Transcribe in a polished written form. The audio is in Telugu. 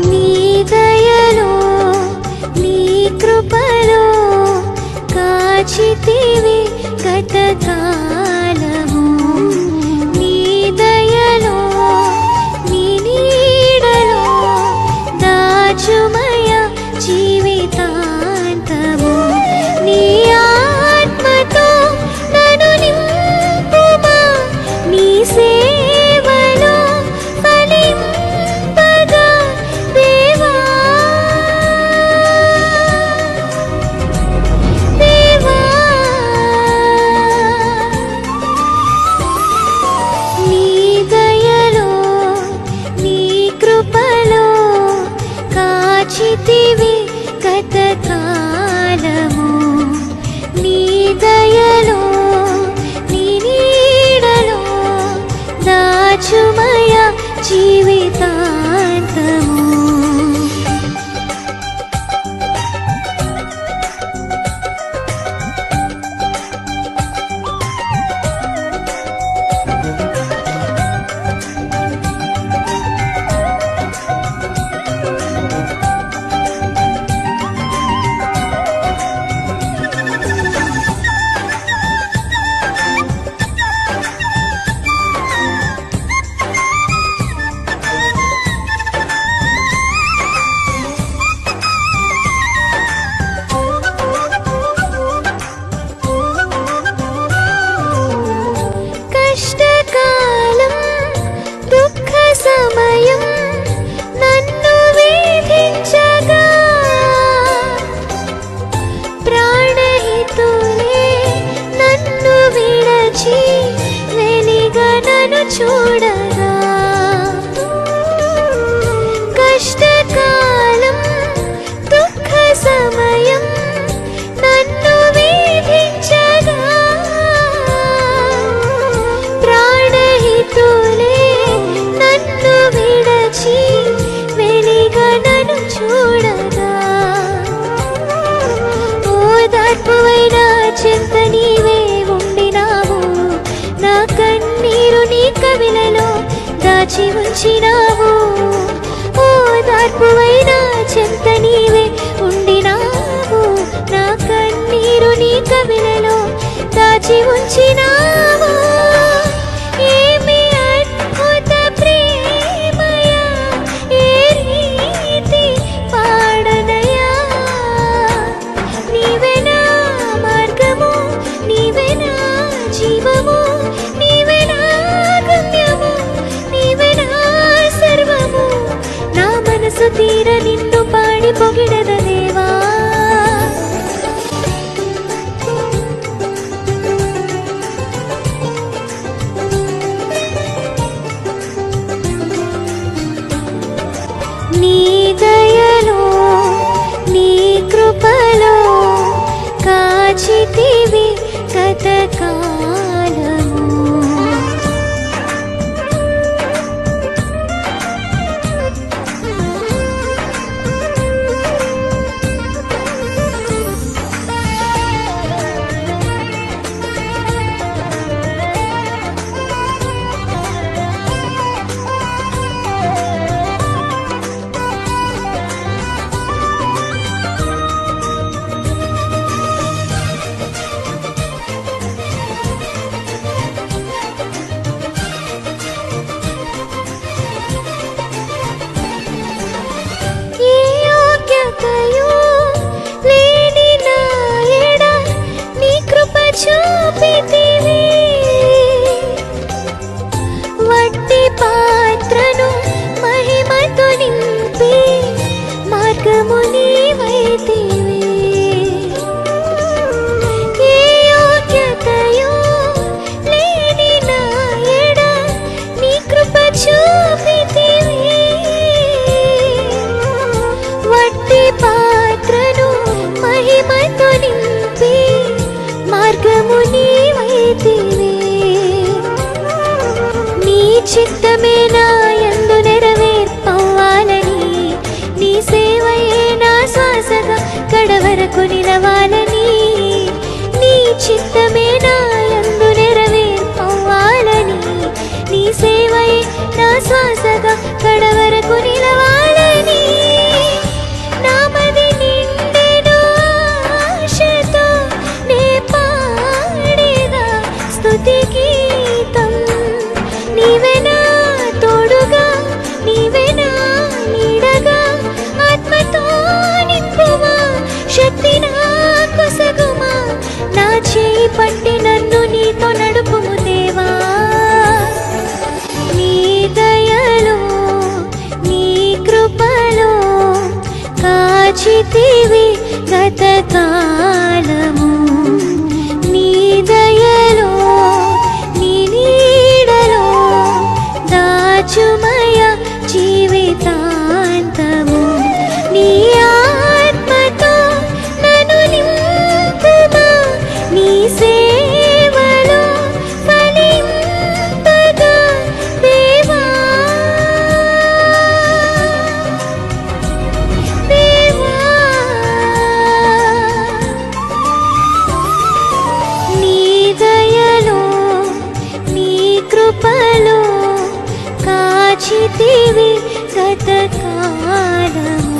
నీ దయలో నీ కృపలో కాచితివి గతకాలము. నీ దయలో నీ నీడలో దాచుమయ జీవితాంతము. నీ ఆత్మతో నన్ను నింపుమా, నీ సేవలో ఫలింపగా దేవా. దేవా నీ దయలో నీ కృపలో కాచితివి గతకాలము. నీ దయలో నీ నీడలో దాచుమయ జీవితాంతము. కష్టకాలం దుఃఖ సమయం నన్ను వేధించగా ప్రాణహితులే నన్ను విడచి వెలిగా నన్ను చూడగా. కష్టకాలం దుఃఖ సమయం నన్ను వేధించగా ప్రాణహితులే నన్ను విడచి వెలిగా నన్ను చూడగా. ఓదార్పువైన చింత నీవే ఉండినావు, నా కన్నీరు నీ కవిలలో దాచి ఉంచినావు. ఓదార్పువైన చింత నీవే ఉండినావు, నా కన్నీరు నీ కవిలలో దాచి ఉంచినావు. ఏమి అద్భుత ప్రేమయా, ఏ రీతి పాడనయా. నీవే నా మార్గము, నీవే నా జీవము, నీవే నా గమ్యము, నీవే నా సర్వము. నా మనసు తీర నిన్ను పాడి పొగిడద దేవా. నీ దయలో నీ కృపలో కాచితివి గతకాలము. చూపితివి వట్టి పాత్రను మహిమతో నింపి మార్గము నీవైతివి. ఏ యోగ్యతయో లేని నా ఎడ నీ కృప చూపితివి. వట్టి పాత్రను మహిమతో నింపి మార్గము నీవైతివి. నీ చిత్తమే నా యందు నెరవేర్పవ్వాలని, నీ సేవయే నా శ్వాసగా కడవరకు నిలవాలని. నీ చిత్తమే నా యందు నెరవేర్పవ్వాలని, నీ సేవయే నా శ్వాసగా కడవరకు నిలవాలని. కాచితివి గతకాలము నీ దయలో నీ నీడలో దాచుమయ జీవితాంతము నీ ఆత్మతో నన్ను నింపుమా నీ సేవలో ఫలింపగా దేవా దేవా నీ దయలో నీ కృపలో కాచితివి గతకాలము